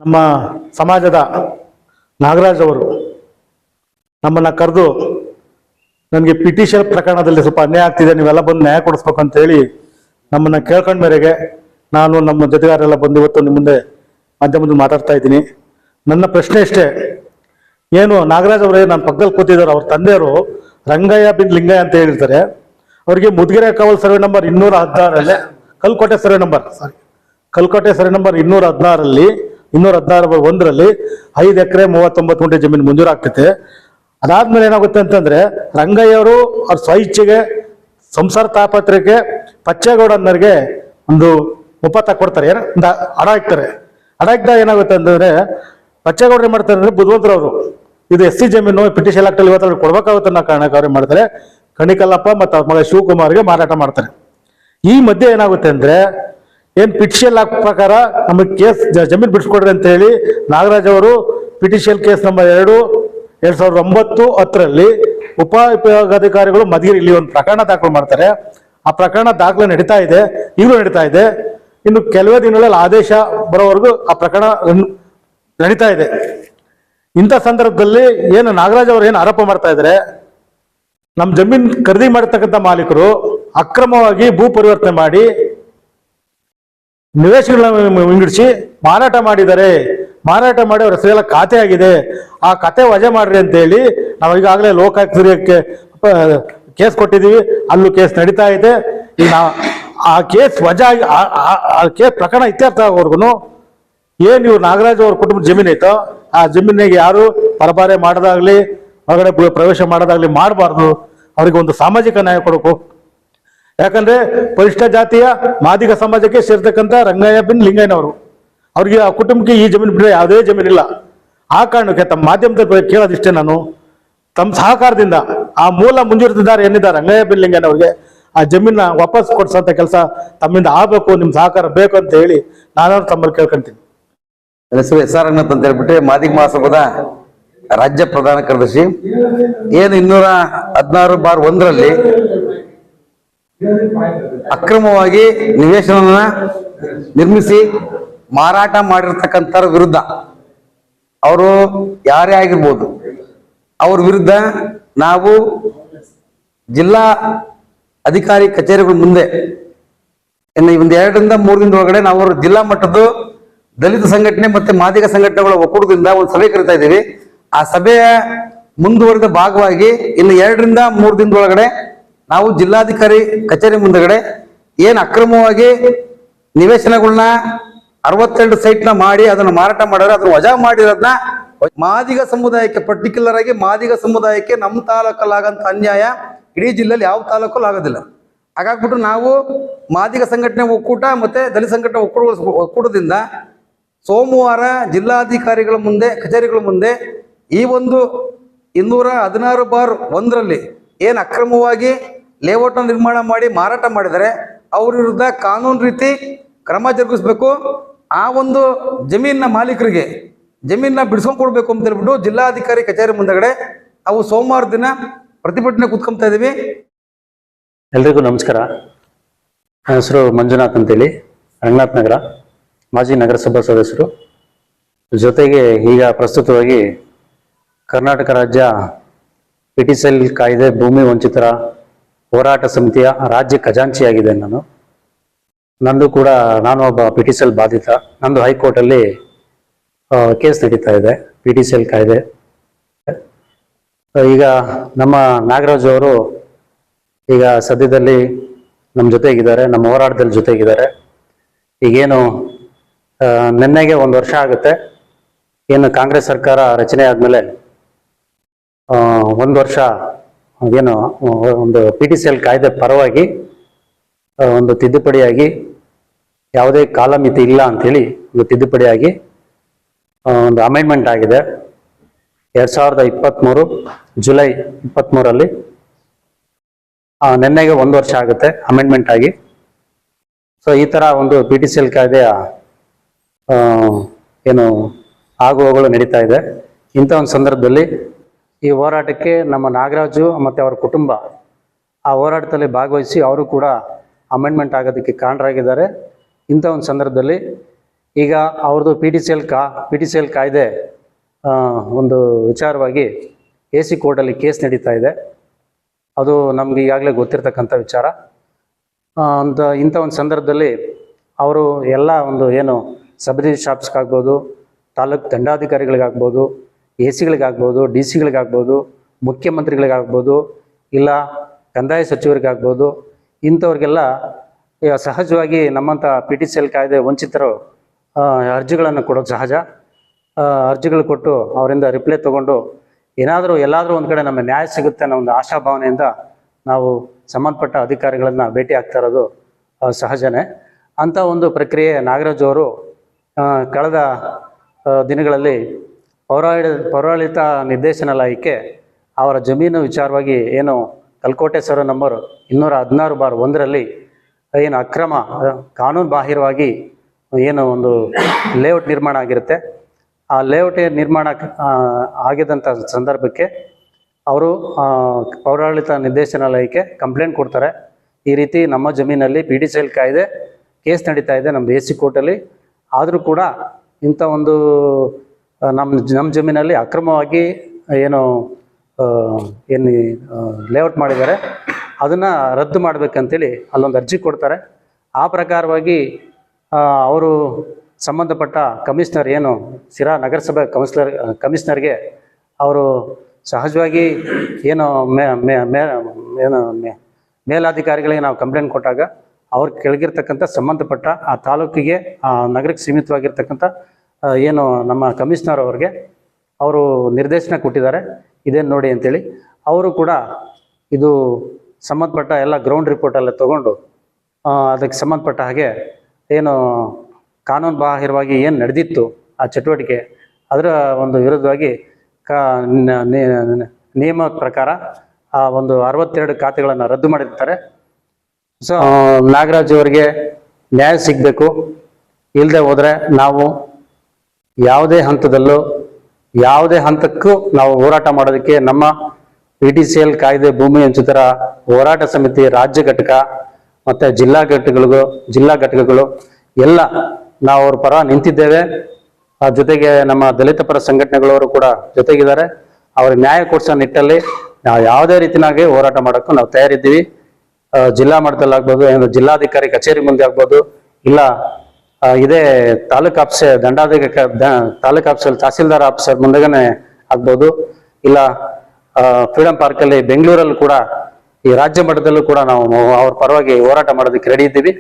ನಮ್ಮ ಸಮಾಜದ ನಾಗರಾಜ್ ಅವರು ನಮ್ಮನ್ನು ಕರೆದು ನನಗೆ ಪಿಟಿಷನ್ ಪ್ರಕರಣದಲ್ಲಿ ಸ್ವಲ್ಪ ಅನ್ಯಾಯ ಆಗ್ತಿದೆ, ನೀವೆಲ್ಲ ಬಂದು ನ್ಯಾಯ ಕೊಡಿಸ್ಬೇಕು ಅಂತೇಳಿ ನಮ್ಮನ್ನು ಕೇಳ್ಕೊಂಡ ಮೇರೆಗೆ ನಾನು ನಮ್ಮ ಜೊತೆಗಾರೆಲ್ಲ ಬಂದು ಇವತ್ತು ನಿಮ್ಮ ಮುಂದೆ ಮಾಧ್ಯಮದಲ್ಲಿ ಮಾತಾಡ್ತಾ ಇದ್ದೀನಿ. ನನ್ನ ಪ್ರಶ್ನೆ ಇಷ್ಟೇ, ಏನು ನಾಗರಾಜ್ ಅವರೇ ನನ್ನ ಪಕ್ಕದಲ್ಲಿ ಕೂತಿದ್ದಾರೆ, ಅವ್ರ ತಂದೆಯವರು ರಂಗಯ್ಯ ಬಿನ್ ಲಿಂಗಯ್ಯ ಅಂತ ಹೇಳಿರ್ತಾರೆ. ಅವರಿಗೆ ಮುದ್ಗೆರೆ ಕಾವಲ್ survey number 216 Kalkote survey number Kalkote survey number 216 216/1 5 ಎಕರೆ 39 ಗುಂಟೆ ಜಮೀನು ಮಂಜೂರಾಗ್ತೈತೆ. ಅದಾದ್ಮೇಲೆ ಏನಾಗುತ್ತೆ ಅಂತಂದ್ರೆ ರಂಗಯ್ಯವರು ಅವ್ರ ಸ್ವಇಚ್ಛೆಗೆ ಸಂಸಾರ ತಾಪತ್ರಕ್ಕೆ ಪಚ್ಚೇಗೌಡನ್ನರಿಗೆ ಒಂದು ಮುಪ್ಪತ್ತ ಕೊಡ್ತಾರೆ, ಒಂದು ಹಡ ಹಾಕ್ತಾರೆ. ಹಡ ಹಾಕಿದಾಗ ಏನಾಗುತ್ತೆ ಅಂತಂದ್ರೆ ಪಚ್ಚೇಗೌಡರು ಏನ್ ಮಾಡ್ತಾರೆ ಅಂದ್ರೆ ಬುದ್ಧಿವಂತರವರು ಇದು SC ಜಮೀನು ಪಿಟಿಷನ್ ಆಕ್ಟಲ್ಲಿ ಇವತ್ತು ಕೊಡ್ಬೇಕಾಗುತ್ತೆ ಅನ್ನೋ ಕಾರಣಕ್ಕೆ ಅವ್ರು ಮಾಡ್ತಾರೆ ಕಣಿಕಲ್ಲಪ್ಪ ಮತ್ತು ಅವ್ರ ಮಗ ಶಿವಕುಮಾರ್ಗೆ ಮಾರಾಟ ಮಾಡ್ತಾರೆ. ಈ ಮಧ್ಯೆ ಏನಾಗುತ್ತೆ ಅಂದ್ರೆ ಏನ್ ಪಿಟಿಷನ್ ಆಕ್ಟ್ ಪ್ರಕಾರ ನಮಗೆ ಕೇಸ್ ಜಮೀನು ಬಿಡಿಸ್ಕೊಡ್ರಿ ಅಂತ ಹೇಳಿ ನಾಗರಾಜ್ ಅವರು ಪಿಟಿಷನ್ ಕೇಸ್ ನಂಬರ್ 2009-10 ಉಪವಿಭಾಗಾಧಿಕಾರಿಗಳು ಮಧುಗಿರಿ ಇಲ್ಲಿ ಒಂದು ಪ್ರಕರಣ ದಾಖಲು ಮಾಡ್ತಾರೆ. ಆ ಪ್ರಕರಣ ದಾಖಲೆ ನಡೀತಾ ಇದೆ, ಈಗಲೂ ನಡೀತಾ ಇದೆ. ಇನ್ನು ಕೆಲವೇ ದಿನಗಳಲ್ಲಿ ಆದೇಶ ಬರೋವರೆಗೂ ಆ ಪ್ರಕರಣ ನಡೀತಾ ಇದೆ. ಇಂಥ ಸಂದರ್ಭದಲ್ಲಿ ಏನು ನಾಗರಾಜ್ ಅವರು ಏನು ಆರೋಪ ಮಾಡ್ತಾ ಇದ್ದಾರೆ, ನಮ್ಮ ಜಮೀನ್ ಖರೀದಿ ಮಾಡಿರ್ತಕ್ಕಂಥ ಮಾಲೀಕರು ಅಕ್ರಮವಾಗಿ ಭೂ ಪರಿವರ್ತನೆ ಮಾಡಿ ನಿವೇಶನಗಳನ್ನ ವಿಂಗಡಿಸಿ ಮಾರಾಟ ಮಾಡಿದ್ದಾರೆ, ಮಾರಾಟ ಮಾಡಿ ಅವ್ರ ಹೆಸರೆಲ್ಲ ಖಾತೆ ಆಗಿದೆ, ಆ ಖಾತೆ ವಜಾ ಮಾಡ್ರಿ ಅಂತ ಹೇಳಿ ನಾವು ಈಗಾಗಲೇ ಲೋಕಾಯುಕ್ತಕ್ಕೆ ಕೇಸ್ ಕೊಟ್ಟಿದ್ದೀವಿ, ಅಲ್ಲೂ ಕೇಸ್ ನಡೀತಾ ಇದೆ. ಈಗ ಆ ಕೇಸ್ ವಜಾ ಆ ಕೇಸ್ ಪ್ರಕರಣ ಇತ್ಯರ್ಥ ಆಗೋವರೆಗೂ ಏನು ಇವ್ರು ನಾಗರಾಜ್ ಅವ್ರ ಕುಟುಂಬದ ಜಮೀನು ಐತೋ ಆ ಜಮೀನಿಗೆ ಯಾರು ಪರಬಾರೆ ಮಾಡೋದಾಗ್ಲಿ ಹೊರಗಡೆ ಪ್ರವೇಶ ಮಾಡೋದಾಗ್ಲಿ ಮಾಡಬಾರ್ದು. ಅವರಿಗೆ ಒಂದು ಸಾಮಾಜಿಕ ನ್ಯಾಯ ಕೊಡಬೇಕು. ಯಾಕಂದ್ರೆ ಪರಿಷ್ಠ ಜಾತಿಯ ಮಾದಿಗ ಸಮಾಜಕ್ಕೆ ಸೇರ್ತಕ್ಕಂಥ ರಂಗಯ್ಯ ಬಿನ್ ಲಿಂಗಯ್ಯನವರು, ಅವ್ರಿಗೆ ಆ ಕುಟುಂಬಕ್ಕೆ ಈ ಜಮೀನು ಬಿಟ್ಟರೆ ಯಾವುದೇ ಜಮೀನಿಲ್ಲ. ಆ ಕಾರಣಕ್ಕೆ ತಮ್ಮ ಮಾಧ್ಯಮದಲ್ಲಿ ಕೇಳೋದಿಷ್ಟೇ, ನಾನು ತಮ್ಮ ಸಹಕಾರದಿಂದ ಆ ಮೂಲ ಮುಂಜೂರುದಾರ ಏನಿದ್ದಾರೆ ರಂಗಯ್ಯ ಬಿನ್ ಲಿಂಗಯ್ಯನವ್ರಿಗೆ ಆ ಜಮೀನ ವಾಪಸ್ ಕೊಡ್ಸೋಂಥ ಕೆಲಸ ತಮ್ಮಿಂದ ಆಗಬೇಕು, ನಿಮ್ಮ ಸಹಕಾರ ಬೇಕು ಅಂತ ಹೇಳಿ ನಾನು ತಮ್ಮಲ್ಲಿ ಕೇಳ್ಕೊಂತೀನಿ. ಹೆಸರು SR ರಂಗನಾಥ್ ಅಂತ ಹೇಳ್ಬಿಟ್ಟು ಮಾದಿಗ ಮಹಾಸಭಾದ ರಾಜ್ಯ ಪ್ರಧಾನ ಕಾರ್ಯದರ್ಶಿ. ಏನು 216/1 ಅಕ್ರಮವಾಗಿ ನಿವೇಶನ ನಿರ್ಮಿಸಿ ಮಾರಾಟ ಮಾಡಿರ್ತಕ್ಕಂಥ ವಿರುದ್ಧ, ಅವರು ಯಾರೇ ಆಗಿರ್ಬೋದು, ಅವ್ರ ವಿರುದ್ಧ ನಾವು ಜಿಲ್ಲಾ ಅಧಿಕಾರಿ ಕಚೇರಿಗಳ ಮುಂದೆ ಇನ್ನು ಒಂದು 2 ರಿಂದ 3 ದಿನದ ಒಳಗಡೆ ನಾವು ಜಿಲ್ಲಾ ಮಟ್ಟದ ದಲಿತ ಸಂಘಟನೆ ಮತ್ತೆ ಮಾದಿಗ ಸಂಘಟನೆಗಳ ಒಕ್ಕೂಟದಿಂದ ಒಂದು ಸಭೆ ಕರಿತಾ ಇದ್ದೀವಿ. ಆ ಸಭೆಯ ಮುಂದುವರೆದ ಭಾಗವಾಗಿ ಇನ್ನು 2 ರಿಂದ 3 ದಿನದೊಳಗಡೆ ನಾವು ಜಿಲ್ಲಾಧಿಕಾರಿ ಕಚೇರಿ ಮುಂದಗಡೆ ಏನ್ ಅಕ್ರಮವಾಗಿ ನಿವೇಶನಗಳನ್ನ 62 ಸೈಟ್ನ ಮಾಡಿ ಅದನ್ನ ಮಾರಾಟ ಮಾಡಿದ್ರೆ ಅದನ್ನ ವಜಾ ಮಾಡಿರೋದನ್ನ ಮಾದಿಗ ಸಮುದಾಯಕ್ಕೆ, ಪರ್ಟಿಕ್ಯುಲರ್ ಆಗಿ ಮಾದಿಗ ಸಮುದಾಯಕ್ಕೆ ನಮ್ಮ ತಾಲೂಕಲ್ಲಾಗಂತ ಅನ್ಯಾಯ ಇಡೀ ಜಿಲ್ಲೆಯಲ್ಲಿ ಯಾವ ತಾಲೂಕಲ್ಲಿ ಆಗೋದಿಲ್ಲ. ಹಾಗಾಗ್ಬಿಟ್ಟು ನಾವು ಮಾದಿಗ ಸಂಘಟನೆ ಒಕ್ಕೂಟ ಮತ್ತೆ ದಲಿತ ಸಂಘಟನೆ ಒಕ್ಕೂಟದಿಂದ ಸೋಮವಾರ ಜಿಲ್ಲಾಧಿಕಾರಿಗಳ ಮುಂದೆ ಕಚೇರಿಗಳ ಮುಂದೆ ಈ ಒಂದು 216/1 ಏನು ಅಕ್ರಮವಾಗಿ ಲೇಔಟ್ ನಿರ್ಮಾಣ ಮಾಡಿ ಮಾರಾಟ ಮಾಡಿದರೆ ಅವ್ರ ವಿರುದ್ಧ ಕಾನೂನು ರೀತಿ ಕ್ರಮ ಜರುಗಿಸ್ಬೇಕು. ಆ ಒಂದು ಜಮೀನಿನ ಮಾಲೀಕರಿಗೆ ಜಮೀನನ್ನ ಬಿಡಿಸ್ಕೊಂಡು ಕೊಡ್ಬೇಕು ಅಂತ ಹೇಳ್ಬಿಟ್ಟು ಜಿಲ್ಲಾಧಿಕಾರಿ ಕಚೇರಿ ಮುಂದಗಡೆ ನಾವು ಸೋಮವಾರ ದಿನ ಪ್ರತಿಭಟನೆ ಕೂತ್ಕೊಂತಾ ಇದೀವಿ. ಎಲ್ರಿಗೂ ನಮಸ್ಕಾರ. ನನ್ನ ಹೆಸರು ಮಂಜುನಾಥ್ ಅಂತೇಳಿ, ರಂಗನಾಥ್ ನಗರ ಮಾಜಿ ನಗರಸಭಾ ಸದಸ್ಯರು. ಜೊತೆಗೆ ಈಗ ಪ್ರಸ್ತುತವಾಗಿ ಕರ್ನಾಟಕ ರಾಜ್ಯ ಪಿಟಿಸೆಲ್ ಕಾಯ್ದೆ ಭೂಮಿ ವಂಚಿತರ ಹೋರಾಟ ಸಮಿತಿಯ ರಾಜ್ಯ ಖಜಾಂಚಿಯಾಗಿದೆ. ನಾನು ಒಬ್ಬ ಪಿಟಿಸೆಲ್ ಬಾಧಿತ. ನಂದು ಹೈಕೋರ್ಟಲ್ಲಿ ಕೇಸ್ ನಡೀತಾ ಇದೆ ಪಿಟಿಸೆಲ್ ಕಾಯ್ದೆ. ಈಗ ನಮ್ಮ ನಾಗರಾಜ್ ಅವರು ಈಗ ಸದ್ಯದಲ್ಲಿ ನಮ್ಮ ಜೊತೆಗಿದ್ದಾರೆ, ನಮ್ಮ ಹೋರಾಟದಲ್ಲಿ ಜೊತೆಗಿದ್ದಾರೆ. ಈಗೇನು ನಿನ್ನೆಗೆ 1 ವರ್ಷ ಆಗುತ್ತೆ, ಏನು ಕಾಂಗ್ರೆಸ್ ಸರ್ಕಾರ ರಚನೆ ಆದಮೇಲೆ 1 ವರ್ಷ ಏನು ಒಂದು ಪಿಟಿಸೆಲ್ ಕಾಯ್ದೆ ಪರವಾಗಿ ಒಂದು ತಿದ್ದುಪಡಿಯಾಗಿ, ಯಾವುದೇ ಕಾಲಮಿತಿ ಇಲ್ಲ ಅಂಥೇಳಿ ಒಂದು ತಿದ್ದುಪಡಿಯಾಗಿ ಒಂದು ಅಮೆಂಡ್ಮೆಂಟ್ ಆಗಿದೆ 2023 ಜುಲೈ 23 ನಿನ್ನೆಗೆ 1 ವರ್ಷ ಆಗುತ್ತೆ ಅಮೆಂಡ್ಮೆಂಟ್ ಆಗಿ. ಸೊ ಈ ಥರ ಒಂದು ಪಿಟಿಸೆಲ್ ಕಾಯ್ದೆಯ ಏನು ಆಗುವಗಳು ನಡೀತಾ ಇದೆ. ಇಂಥ ಒಂದು ಸಂದರ್ಭದಲ್ಲಿ ಈ ಹೋರಾಟಕ್ಕೆ ನಮ್ಮ ನಾಗರಾಜು ಮತ್ತು ಅವರ ಕುಟುಂಬ ಆ ಹೋರಾಟದಲ್ಲಿ ಭಾಗವಹಿಸಿ ಅವರು ಕೂಡ ಅಮೆಂಡ್ಮೆಂಟ್ ಆಗೋದಕ್ಕೆ ಕಾರಣರಾಗಿದ್ದಾರೆ. ಇಂಥ ಒಂದು ಸಂದರ್ಭದಲ್ಲಿ ಈಗ ಅವ್ರದ್ದು ಪಿ ಟಿ ಸಿ ಎಲ್ ಕಾಯ್ದೆ ಒಂದು ವಿಚಾರವಾಗಿ AC ಕೋರ್ಟಲ್ಲಿ ಕೇಸ್ ನಡೀತಾ ಇದೆ. ಅದು ನಮ್ಗೆ ಈಗಾಗಲೇ ಗೊತ್ತಿರ್ತಕ್ಕಂಥ ವಿಚಾರ. ಇಂಥ ಒಂದು ಸಂದರ್ಭದಲ್ಲಿ ಅವರು ಎಲ್ಲ ಒಂದು ಏನು ಸಬ್ ರಿಜಿಸ್ಟ್ರಾರ್ ಆಫೀಸ್ಗಾಗ್ಬೋದು, ತಾಲೂಕು ದಂಡಾಧಿಕಾರಿಗಳಿಗಾಗ್ಬೋದು, AC ಗಳಿಗಾಗ್ಬೋದು, DC ಗಳಿಗಾಗ್ಬೋದು, ಮುಖ್ಯಮಂತ್ರಿಗಳಿಗಾಗ್ಬೋದು, ಇಲ್ಲ ಕಂದಾಯ ಸಚಿವರಿಗಾಗ್ಬೋದು, ಇಂಥವ್ರಿಗೆಲ್ಲ ಸಹಜವಾಗಿ ನಮ್ಮಂಥ PTCL ಕಾಯ್ದೆ ವಂಚಿತರು ಅರ್ಜಿಗಳನ್ನು ಕೊಡೋದು ಸಹಜ. ಅರ್ಜಿಗಳು ಕೊಟ್ಟು ಅವರಿಂದ ರಿಪ್ಲೈ ತೊಗೊಂಡು ಎಲ್ಲಾದರೂ ಒಂದು ಕಡೆ ನಮ್ಮ ನ್ಯಾಯ ಸಿಗುತ್ತೆ ಅನ್ನೋ ಒಂದು ಆಶಾಭಾವನೆಯಿಂದ ನಾವು ಸಂಬಂಧಪಟ್ಟ ಅಧಿಕಾರಿಗಳನ್ನು ಭೇಟಿ ಆಗ್ತಾ ಇರೋದು ಸಹಜನೇ. ಅಂಥ ಒಂದು ಪ್ರಕ್ರಿಯೆ ನಾಗರಾಜ್ ಅವರು ಕಳೆದ ದಿನಗಳಲ್ಲಿ ಪೌರಾಡಳಿತ ನಿರ್ದೇಶನಾಲಯಕ್ಕೆ ಅವರ ಜಮೀನು ವಿಚಾರವಾಗಿ ಏನು ಕಲ್ಕೋಟೆ ಸರ್ವೆ ನಂಬರ್ 216/1 ಏನು ಅಕ್ರಮ ಕಾನೂನು ಬಾಹಿರವಾಗಿ ಏನು ಒಂದು ಲೇಔಟ್ ನಿರ್ಮಾಣ ಆಗಿರುತ್ತೆ, ಆ ಲೇಔಟ್ ನಿರ್ಮಾಣ ಆಗಿದ್ದಂಥ ಸಂದರ್ಭಕ್ಕೆ ಅವರು ಪೌರಾಡಳಿತ ನಿರ್ದೇಶನಾಲಯಕ್ಕೆ ಕಂಪ್ಲೇಂಟ್ ಕೊಡ್ತಾರೆ. ಈ ರೀತಿ ನಮ್ಮ ಜಮೀನಲ್ಲಿ PTCL ಕಾಯ್ದೆ ಕೇಸ್ ನಡೀತಾ ಇದೆ ನಮ್ಮದು AC ಕೋರ್ಟಲ್ಲಿ. ಆದರೂ ಕೂಡ ಇಂಥ ಒಂದು ನಮ್ಮ ಜಮೀನಲ್ಲಿ ಅಕ್ರಮವಾಗಿ ಏನು ಲೇಔಟ್ ಮಾಡಿದ್ದಾರೆ ಅದನ್ನು ರದ್ದು ಮಾಡಬೇಕಂತೇಳಿ ಅಲ್ಲೊಂದು ಅರ್ಜಿ ಕೊಡ್ತಾರೆ. ಆ ಪ್ರಕಾರವಾಗಿ ಅವರು ಸಂಬಂಧಪಟ್ಟ ಕಮಿಷನರ್ ಏನು ಸಿರಾ ನಗರಸಭೆ ಕಮಿಷನರ್ಗೆ ಅವರು ಸಹಜವಾಗಿ ಏನು ಮೇಲಾಧಿಕಾರಿಗಳಿಗೆ ನಾವು ಕಂಪ್ಲೇಂಟ್ ಕೊಟ್ಟಾಗ ಅವ್ರು ಕೆಳಗಿರ್ತಕ್ಕಂಥ ಸಂಬಂಧಪಟ್ಟ ಆ ತಾಲೂಕಿಗೆ ಆ ನಗರಕ್ಕೆ ಸೀಮಿತವಾಗಿರ್ತಕ್ಕಂಥ ಏನು ನಮ್ಮ ಕಮಿಷನರ್ ಅವ್ರಿಗೆ ಅವರು ನಿರ್ದೇಶನ ಕೊಟ್ಟಿದ್ದಾರೆ, ಇದೇನು ನೋಡಿ ಅಂತೇಳಿ. ಅವರು ಕೂಡ ಇದು ಸಂಬಂಧಪಟ್ಟ ಎಲ್ಲ ಗ್ರೌಂಡ್ ರಿಪೋರ್ಟೆಲ್ಲ ತೊಗೊಂಡು ಅದಕ್ಕೆ ಸಂಬಂಧಪಟ್ಟ ಹಾಗೆ ಏನು ಕಾನೂನು ಬಾಹಿರವಾಗಿ ಏನು ನಡೆದಿತ್ತು ಆ ಚಟುವಟಿಕೆ ಅದರ ಒಂದು ವಿರುದ್ಧವಾಗಿ ನಿಯಮ ಪ್ರಕಾರ ಆ ಒಂದು 62 ಖಾತೆಗಳನ್ನು ರದ್ದು ಮಾಡಿರ್ತಾರೆ. ಸೊ ನಾಗರಾಜ್ ಅವರಿಗೆ ನ್ಯಾಯ ಸಿಗಬೇಕು. ಇಲ್ಲದೆ ಹೋದರೆ ನಾವು ಯಾವುದೇ ಹಂತಕ್ಕೂ ನಾವು ಹೋರಾಟ ಮಾಡೋದಕ್ಕೆ ನಮ್ಮ PTCL ಕಾಯ್ದೆ ಭೂಮಿ ವಂಚಿತರ ಹೋರಾಟ ಸಮಿತಿ ರಾಜ್ಯ ಘಟಕ ಮತ್ತು ಜಿಲ್ಲಾ ಘಟಕಗಳು ಎಲ್ಲ ನಾವು ಅವ್ರ ಪರ ನಿಂತಿದ್ದೇವೆ. ಜೊತೆಗೆ ನಮ್ಮ ದಲಿತ ಪರ ಸಂಘಟನೆಗಳವರು ಕೂಡ ಜೊತೆಗಿದ್ದಾರೆ. ಅವ್ರಿಗೆ ನ್ಯಾಯ ಕೊಡಿಸೋ ನಿಟ್ಟಲ್ಲಿ ನಾವು ಯಾವುದೇ ರೀತಿಯಾಗಿ ಹೋರಾಟ ಮಾಡೋಕ್ಕೂ ನಾವು ತಯಾರಿದ್ದೀವಿ. ಜಿಲ್ಲಾ ಮಟ್ಟದಲ್ಲಾಗ್ಬೋದು, ಏನು ಜಿಲ್ಲಾಧಿಕಾರಿ ಕಚೇರಿ ಮುಂದೆ ಆಗ್ಬೋದು, ಇಲ್ಲ ಇದೇ ತಾಲೂಕು ಆಫೀಸ್ ತಾಲೂಕು ಆಫೀಸಲ್ಲಿ ತಹಸೀಲ್ದಾರ್ ಆಫೀಸರ್ ಮುಂದೆಗನೆ ಆಗ್ಬೋದು, ಇಲ್ಲ ಫ್ರೀಡಂ ಪಾರ್ಕಲ್ಲಿ ಬೆಂಗಳೂರಲ್ಲೂ ಕೂಡ ಈ ರಾಜ್ಯ ಮಟ್ಟದಲ್ಲೂ ಕೂಡ ನಾವು ಅವ್ರ ಪರವಾಗಿ ಹೋರಾಟ ಮಾಡೋದಕ್ಕೆ ರೆಡಿ ಇದ್ದೀವಿ.